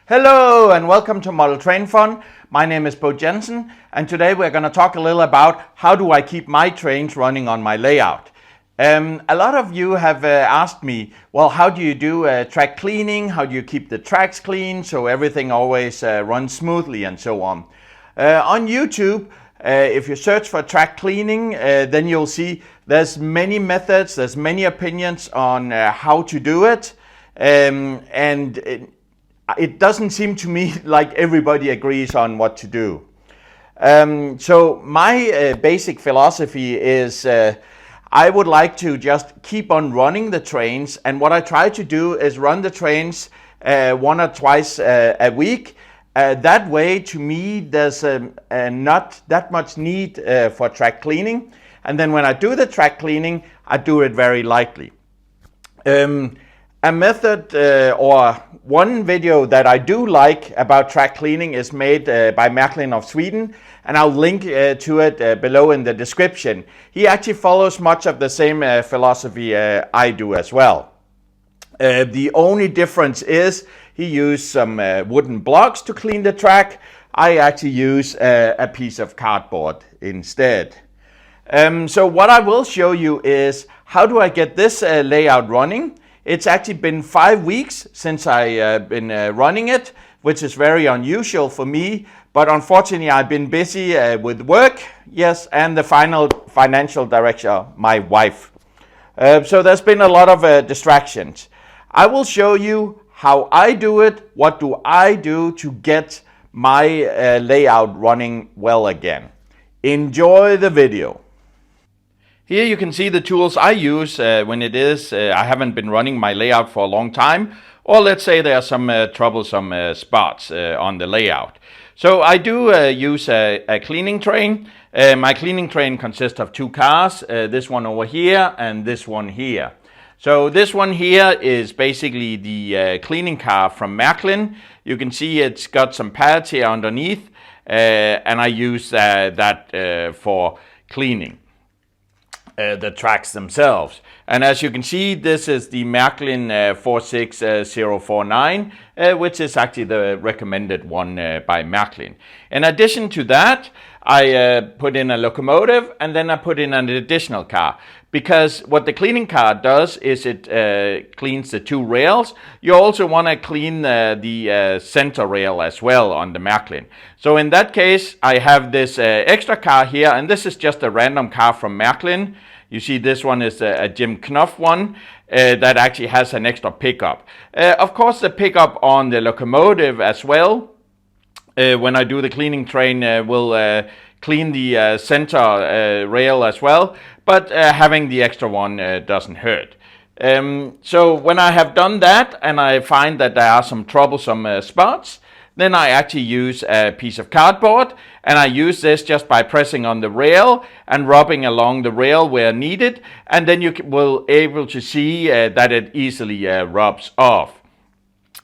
Hello and welcome to Model Train Fun. My name is Bo Jensen and today we're going to talk a little about how do I keep my trains running on my layout. A lot of you have asked me, well, how do you do track cleaning? How do you keep the tracks clean so everything always runs smoothly and so on? On YouTube, if you search for track cleaning, then you'll see there's many methods, there's many opinions on how to do it. It doesn't seem to me like everybody agrees on what to do. So my basic philosophy is I would like to just keep on running the trains, and what I try to do is run the trains one or twice a week. That way, to me, there's not that much need for track cleaning, and then when I do the track cleaning, I do it very lightly. A method or one video that I do like about track cleaning is made by Märklin of Sweden, and I'll link to it below in the description. He actually follows much of the same philosophy I do as well. The only difference is he used some wooden blocks to clean the track. I actually use a piece of cardboard instead. So what I will show you is how do I get this layout running. It's actually been 5 weeks since I've been running it, which is very unusual for me, but unfortunately I've been busy with work, yes, and the financial director, my wife. So there's been a lot of distractions. I will show you how I do it, what do I do to get my layout running well again. Enjoy the video. Here you can see the tools I use when it is I haven't been running my layout for a long time, or let's say there are some troublesome spots on the layout. So I do use a cleaning train. My cleaning train consists of two cars, this one over here and this one here. So this one here is basically the cleaning car from Märklin. You can see it's got some pads here underneath, and I use that for cleaning the tracks themselves. And as you can see, this is the Märklin 46049, which is actually the recommended one by Märklin. In addition to that, I put in a locomotive and then I put in an additional car, because what the cleaning car does is it cleans the two rails. You also want to clean the center rail as well on the Märklin. So in that case, I have this extra car here, and this is just a random car from Märklin. You see this one is a Jim Knopf one that actually has an extra pickup. Of course, the pickup on the locomotive as well, when I do the cleaning train, will clean the center rail as well, but having the extra one doesn't hurt. So when I have done that and I find that there are some troublesome spots, then I actually use a piece of cardboard, and I use this just by pressing on the rail and rubbing along the rail where needed, and then you will able to see that it easily rubs off.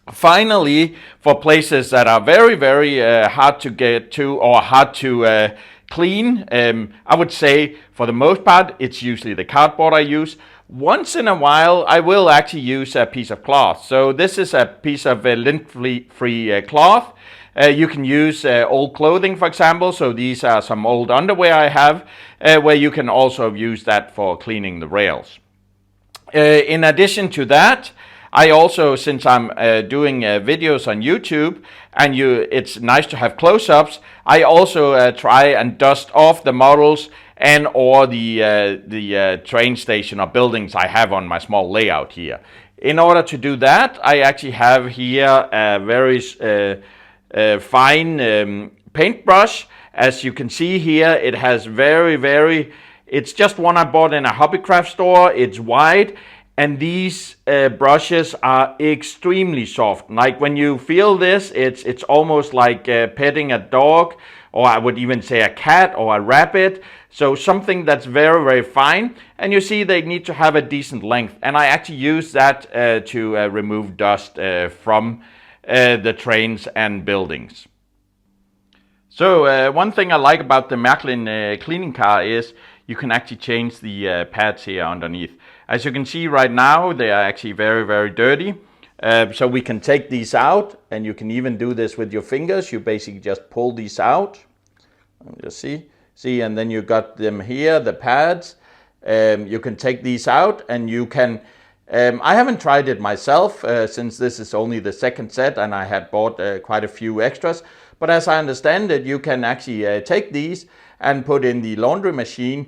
Finally, for places that are very, very hard to get to or hard to clean, I would say for the most part it's usually the cardboard I use. Once in a while I will actually use a piece of cloth. So this is a piece of lint-free cloth. You can use old clothing, for example. So these are some old underwear I have, where you can also use that for cleaning the rails. In addition to that, I also, since I'm doing videos on YouTube, and it's nice to have close-ups, I also try and dust off the models and or the train station or buildings I have on my small layout here. In order to do that, I actually have here a very fine paintbrush. As you can see here, it has it's just one I bought in a hobbycraft store. It's wide. And these brushes are extremely soft. Like when you feel this, it's almost like petting a dog, or I would even say a cat or a rabbit. So something that's very, very fine. And you see they need to have a decent length. And I actually use that to remove dust from the trains and buildings. So one thing I like about the Märklin cleaning car is you can actually change the pads here underneath. As you can see right now, they are actually very, very dirty. So we can take these out, and you can even do this with your fingers. You basically just pull these out. Just see, and then you got them here, the pads. You can take these out, and you can, I haven't tried it myself since this is only the second set and I had bought quite a few extras. But as I understand it, you can actually take these and put in the laundry machine.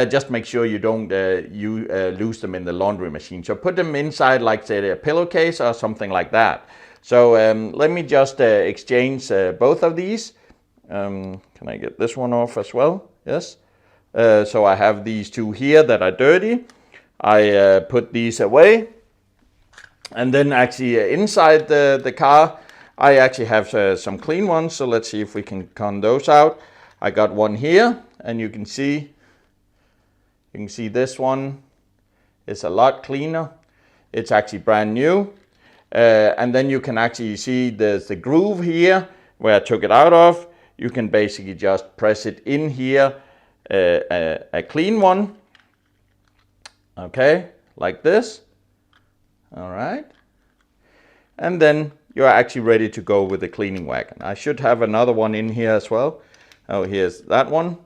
Just make sure you don't lose them in the laundry machine. So put them inside, like say a pillowcase or something like that. So let me just exchange both of these. Can I get this one off as well? Yes. So I have these two here that are dirty. I put these away. And then actually inside the car, I actually have some clean ones. So let's see if we can con those out. I got one here, and you can see this one is a lot cleaner. It's actually brand new. And then you can actually see there's the groove here where I took it out of. You can basically just press it in here, a clean one. Okay, like this. All right. And then you're actually ready to go with the cleaning wagon. I should have another one in here as well. Oh, here's that one.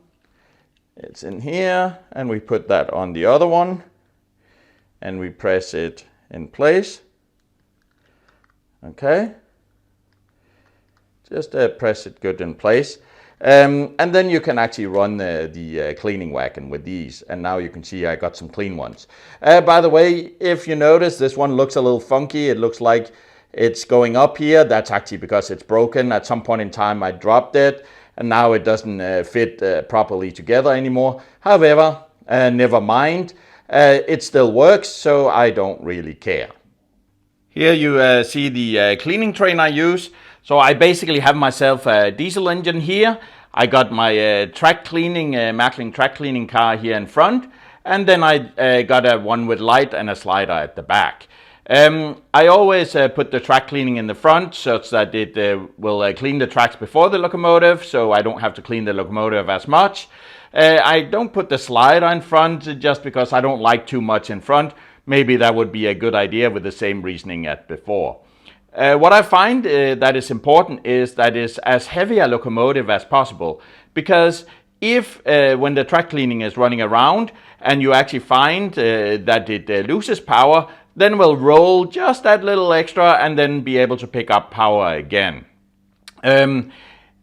It's in here, and we put that on the other one, and we press it in place. Okay. Just press it good in place. And then you can actually run the cleaning wagon with these. And now you can see I got some clean ones. By the way, if you notice, this one looks a little funky. It looks like it's going up here. That's actually because it's broken. At some point in time, I dropped it, and now it doesn't fit properly together anymore. However, never mind. It still works, so I don't really care. Here you see the cleaning train I use. So I basically have myself a diesel engine here. I got my track cleaning, Märklin track cleaning car here in front. And then I got a one with light and a slider at the back. I always put the track cleaning in the front such that it will clean the tracks before the locomotive, so I don't have to clean the locomotive as much. I don't put the slider in front just because I don't like too much in front. Maybe that would be a good idea with the same reasoning as before. What I find that is important is that it's as heavy a locomotive as possible, because if when the track cleaning is running around and you actually find that it loses power, then we'll roll just that little extra and then be able to pick up power again.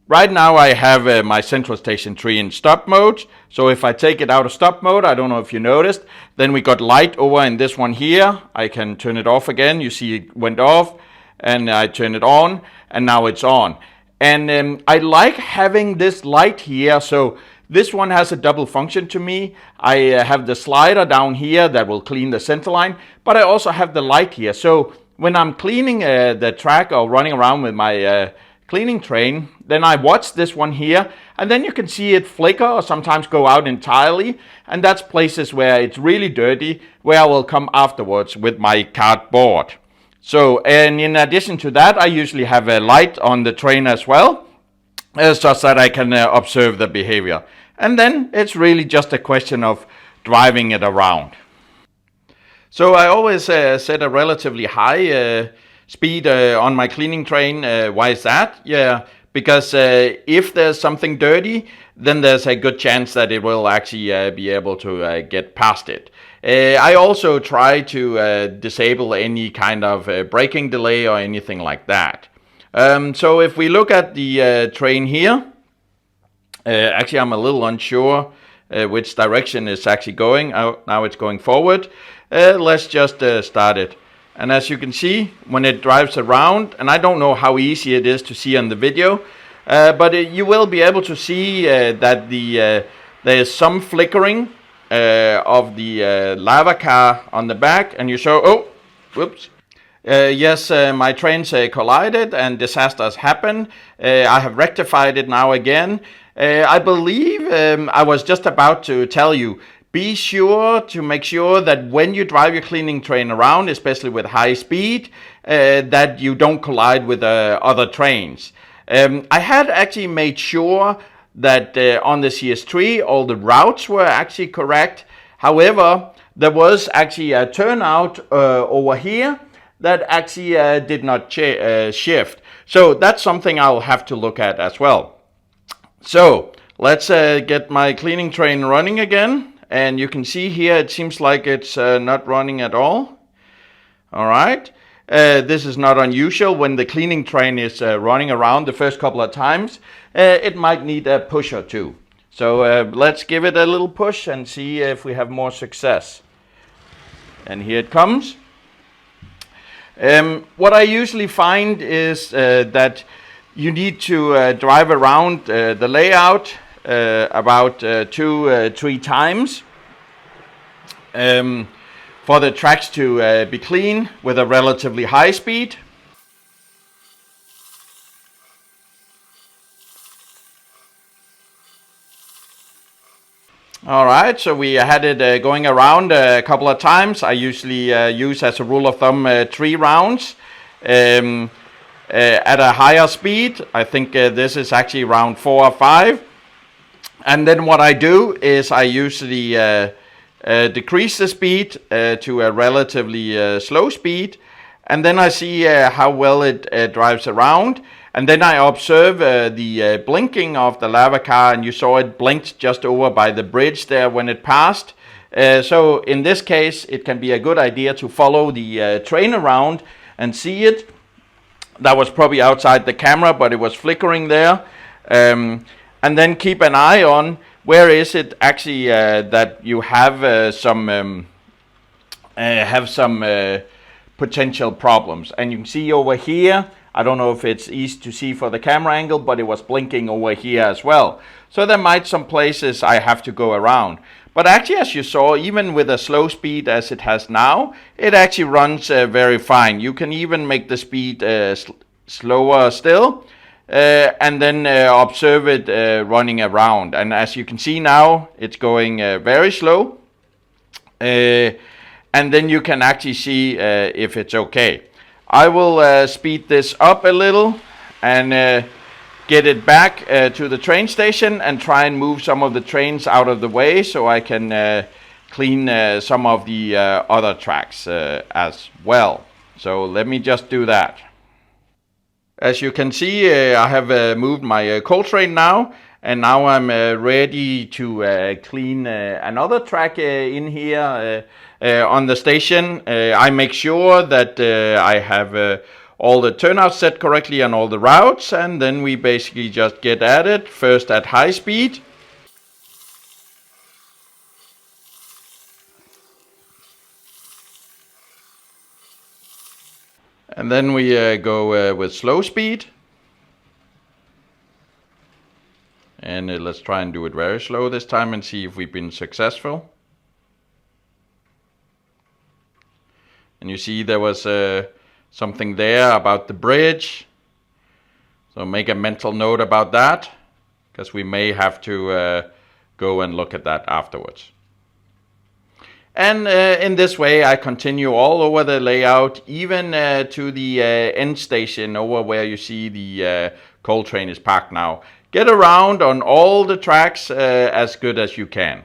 Right now I have my central station 3 in stop mode, so if I take it out of stop mode, I don't know if you noticed, then we got light over in this one here. I can turn it off again. You see it went off, and I turn it on, and now it's on. And I like having this light here, so this one has a double function to me. I have the slider down here that will clean the center line, but I also have the light here. So when I'm cleaning the track or running around with my cleaning train, then I watch this one here, and then you can see it flicker or sometimes go out entirely, and that's places where it's really dirty, where I will come afterwards with my cardboard. So, and in addition to that, I usually have a light on the train as well, such that I can observe the behavior. And then it's really just a question of driving it around. So I always set a relatively high speed on my cleaning train. Why is that? Yeah, because if there's something dirty, then there's a good chance that it will actually be able to get past it. I also try to disable any kind of braking delay or anything like that. So if we look at the train here, actually I'm a little unsure which direction it's actually going. Now it's going forward. Let's just start it. And as you can see, when it drives around, and I don't know how easy it is to see on the video, but you will be able to see that there is some flickering of the lava car on the back, and you show, oh, whoops. Yes, my trains collided and disasters happen. I have rectified it now again. I believe I was just about to tell you, be sure to make sure that when you drive your cleaning train around, especially with high speed, that you don't collide with other trains. I had actually made sure that on the CS3 all the routes were actually correct. However, there was actually a turnout over here that actually did not shift. So that's something I'll have to look at as well. So let's get my cleaning train running again. And you can see here it seems like it's not running at all. All right. This is not unusual when the cleaning train is running around the first couple of times. It might need a push or two. So let's give it a little push and see if we have more success. And here it comes. What I usually find is that you need to drive around the layout about 2-3 times for the tracks to be clean with a relatively high speed. All right, so we had it going around a couple of times. I usually use as a rule of thumb 3 rounds at a higher speed. I think this is actually round 4 or 5. And then what I do is I usually decrease the speed to a relatively slow speed, and then I see how well it drives around. And then I observe the blinking of the lava car, and you saw it blinked just over by the bridge there when it passed. So in this case, it can be a good idea to follow the train around and see it. That was probably outside the camera, but it was flickering there. And then keep an eye on where is it actually that you have some potential problems. And you can see over here, I don't know if it's easy to see for the camera angle, but it was blinking over here as well. So there might some places I have to go around. But actually, as you saw, even with a slow speed as it has now, it actually runs very fine. You can even make the speed slower still, and then observe it running around. And as you can see now, it's going very slow. And then you can actually see if it's okay. I will speed this up a little and get it back to the train station and try and move some of the trains out of the way so I can clean some of the other tracks as well. So let me just do that. As you can see, I have moved my coal train now, and now I'm ready to clean another track in here on the station. I make sure that I have all the turnouts set correctly on all the routes, and then we basically just get at it, first at high speed. And then we go with slow speed. And let's try and do it very slow this time and see if we've been successful. And you see there was something there about the bridge. So make a mental note about that, because we may have to go and look at that afterwards. And in this way I continue all over the layout, even to the end station over where you see the coal train is parked now. Get around on all the tracks as good as you can.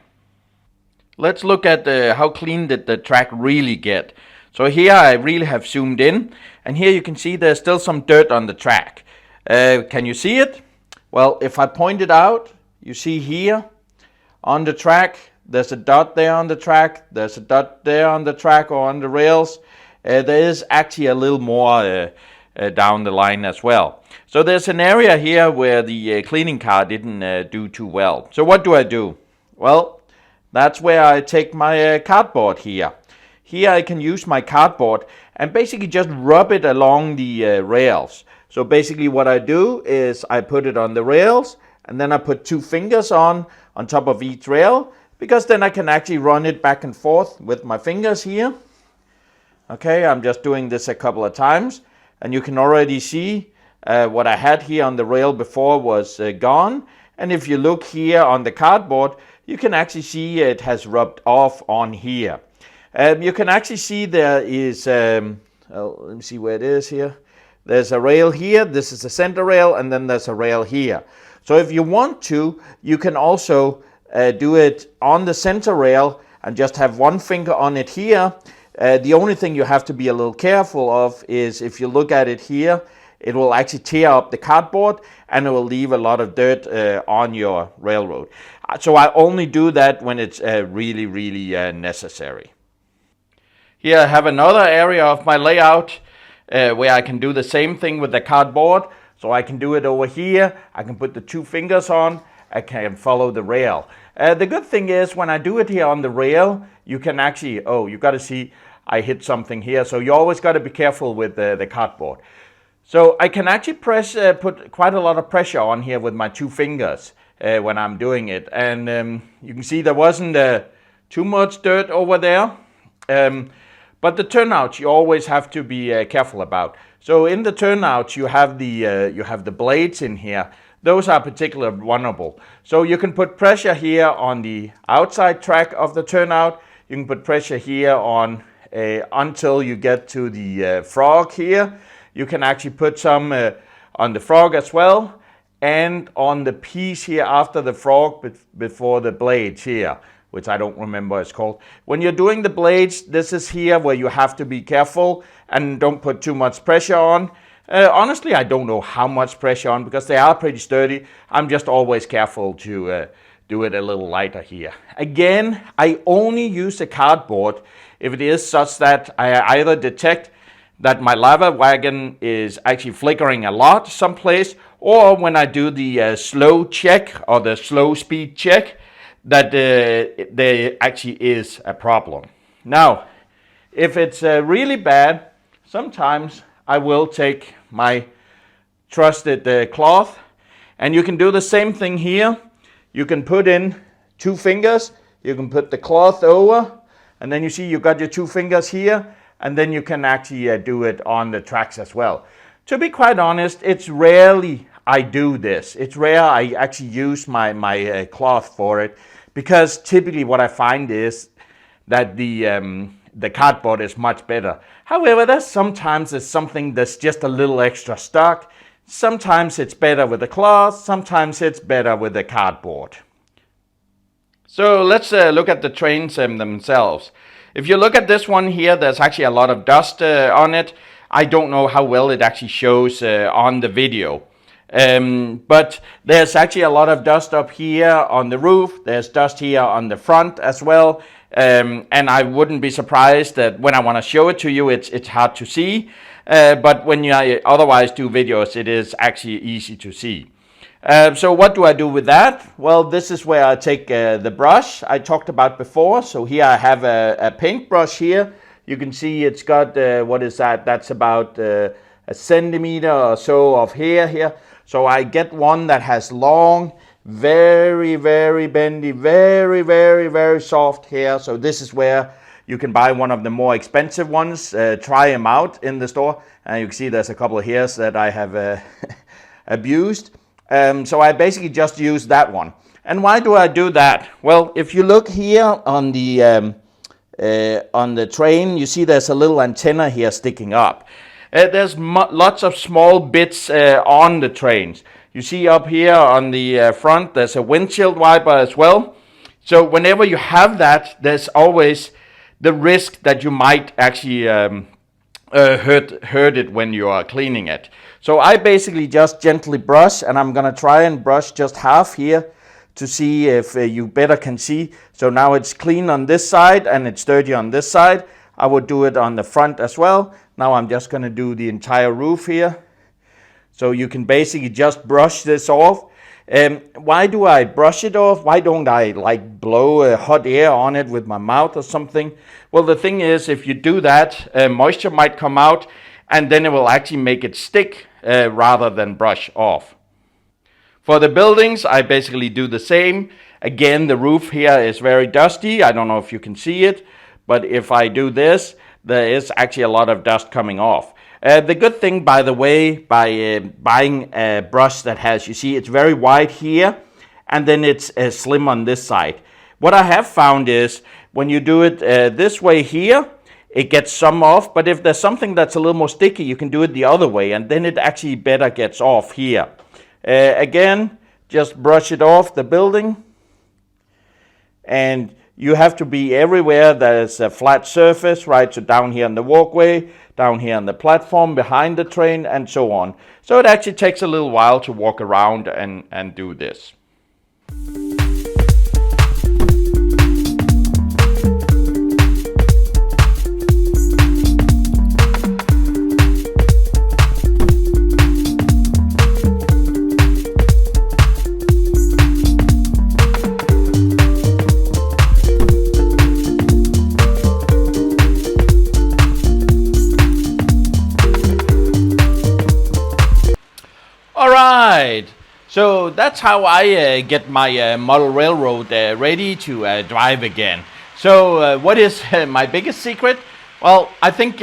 Let's look at how clean did the track really get. So here I really have zoomed in, and here you can see there's still some dirt on the track. Can you see it? Well, if I point it out, you see here on the track, there's a dot there on the track, there's a dot there on the track or on the rails. There is actually a little more down the line as well. So there's an area here where the cleaning car didn't do too well. So what do? Well, that's where I take my cardboard here. Here I can use my cardboard and basically just rub it along the rails. So basically what I do is I put it on the rails, and then I put 2 fingers on top of each rail, because then I can actually run it back and forth with my fingers here. Okay, I'm just doing this a couple of times, and you can already see what I had here on the rail before was gone. And if you look here on the cardboard, you can actually see it has rubbed off on here. You can actually see there is, let me see where it is here. There's a rail here, this is the center rail, and then there's a rail here. So if you want to, you can also do it on the center rail and just have 1 finger on it here. The only thing you have to be a little careful of is if you look at it here, it will actually tear up the cardboard and it will leave a lot of dirt on your railroad. So I only do that when it's really, really necessary. Here I have another area of my layout where I can do the same thing with the cardboard. So I can do it over here. I can put the 2 fingers on. I can follow the rail. The good thing is when I do it here on the rail, you can actually, oh, you got to see I hit something here. So you always got to be careful with the cardboard. So I can actually put quite a lot of pressure on here with my 2 fingers when I'm doing it. And you can see there wasn't too much dirt over there. But the turnouts you always have to be careful about. So in the turnouts you have the blades in here. Those are particularly vulnerable. So you can put pressure here on the outside track of the turnout. You can put pressure here on until you get to the frog here. You can actually put some on the frog as well, and on the piece here after the frog before the blades here, which I don't remember what it's called. When you're doing the blades, this is here where you have to be careful and don't put too much pressure on. Honestly, I don't know how much pressure on because they are pretty sturdy. I'm just always careful to do it a little lighter here. Again, I only use the cardboard if it is such that I either detect that my lava wagon is actually flickering a lot someplace, or when I do the slow check or the slow speed check, that there actually is a problem. Now, if it's really bad, sometimes I will take my trusted cloth, and you can do the same thing here. You can put in 2 fingers, you can put the cloth over, and then you see you got your 2 fingers here, and then you can actually do it on the tracks as well. To be quite honest, it's rarely I do this. It's rare I actually use my cloth for it, because typically what I find is that the cardboard is much better. However, there's sometimes it's something that's just a little extra stuck. Sometimes it's better with the cloth, sometimes it's better with the cardboard. So let's look at the trains themselves. If you look at this one here, there's actually a lot of dust on it. I don't know how well it actually shows on the video. But there's actually a lot of dust up here on the roof. There's dust here on the front as well. And I wouldn't be surprised that when I want to show it to you, it's hard to see. But when you otherwise do videos, it is actually easy to see. So what do I do with that? Well, this is where I take the brush I talked about before. So here I have a paintbrush here. You can see it's got, what is that? That's about a centimeter or so of hair here. So I get one that has long, very, very bendy, very, very, very soft hair. So this is where you can buy one of the more expensive ones. Try them out in the store. And you can see there's a couple of hairs that I have abused. So I basically just use that one. And why do I do that? Well, if you look here on the train, you see there's a little antenna here sticking up. There's lots of small bits on the trains. You see up here on the front, there's a windshield wiper as well. So whenever you have that, there's always the risk that you might actually hurt it when you are cleaning it. So I basically just gently brush, and I'm gonna try and brush just half here to see if you better can see. So now it's clean on this side and it's dirty on this side. I would do it on the front as well. Now I'm just gonna do the entire roof here. So you can basically just brush this off. Why do I brush it off? Why don't I like blow hot air on it with my mouth or something? Well, the thing is, if you do that, moisture might come out, and then it will actually make it stick rather than brush off. For the buildings, I basically do the same. Again, the roof here is very dusty. I don't know if you can see it, but if I do this, there is actually a lot of dust coming off. The good thing, by the way, by buying a brush that has, you see, it's very wide here, and then it's slim on this side. What I have found is, when you do it this way here, it gets some off, but if there's something that's a little more sticky, you can do it the other way, and then it actually better gets off here. Again, just brush it off the building, and You have to be everywhere there's a flat surface, right? So down here on the walkway, down here on the platform, behind the train, and so on. So it actually takes a little while to walk around and do this. Alright, so that's how I get my model railroad ready to drive again. So what is my biggest secret? Well, I think,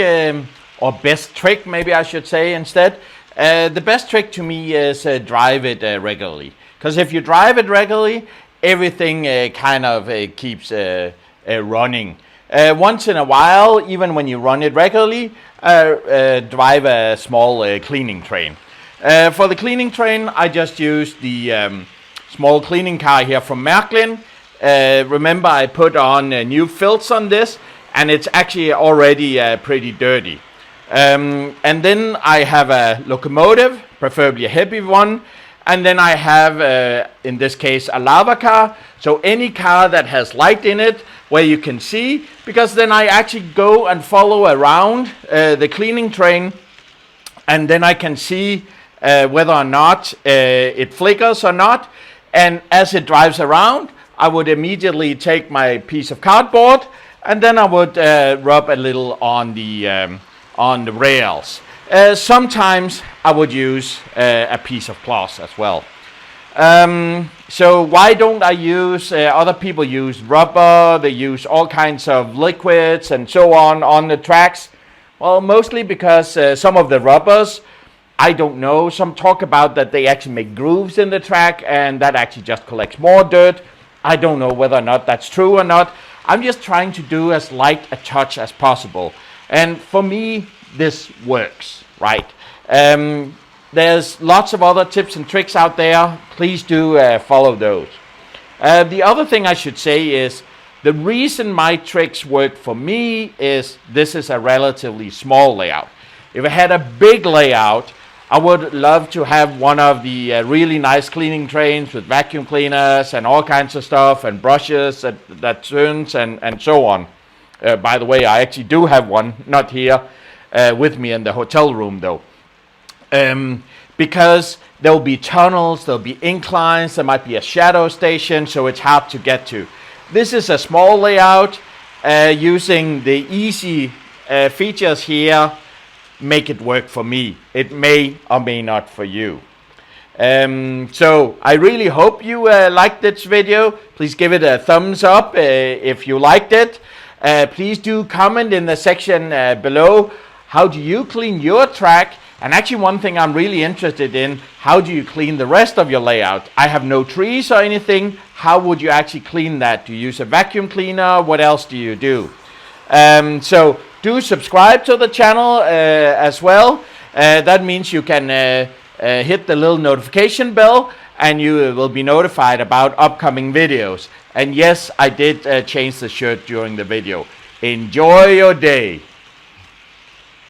or best trick maybe I should say instead, the best trick to me is drive it regularly. Because if you drive it regularly, everything kind of keeps running. Once in a while, even when you run it regularly, drive a small cleaning train. For the cleaning train, I just used the small cleaning car here from Märklin. Remember, I put on new filts on this, and it's actually already pretty dirty. And then I have a locomotive, preferably a heavy one. And then I have, in this case, a lava car. So any car that has light in it, where you can see, because then I actually go and follow around the cleaning train, and then I can see whether or not it flickers or not. And as it drives around, I would immediately take my piece of cardboard, and then I would rub a little on the rails. Sometimes I would use a piece of cloth as well. So why don't I use, other people use rubber, they use all kinds of liquids and so on the tracks? Well, mostly because some of the rubbers, I don't know, some talk about that they actually make grooves in the track and that actually just collects more dirt. I don't know whether or not that's true or not. I'm just trying to do as light a touch as possible. And for me, this works, right? There's lots of other tips and tricks out there. Please do follow those. The other thing I should say is the reason my tricks work for me is this is a relatively small layout. If I had a big layout, I would love to have one of the really nice cleaning trains with vacuum cleaners and all kinds of stuff and brushes that turns and so on. By the way, I actually do have one, not here with me in the hotel room though. Because there will be tunnels, there will be inclines, there might be a shadow station, so it's hard to get to. This is a small layout using the easy features here. Make it work for me. It may or may not for you. So I really hope you liked this video. Please give it a thumbs up if you liked it. Please do comment in the section below. How do you clean your track? And actually one thing I'm really interested in, how do you clean the rest of your layout? I have no trees or anything. How would you actually clean that? Do you use a vacuum cleaner? What else do you do? So do subscribe to the channel as well. That means you can hit the little notification bell and you will be notified about upcoming videos. And yes, I did change the shirt during the video. Enjoy your day.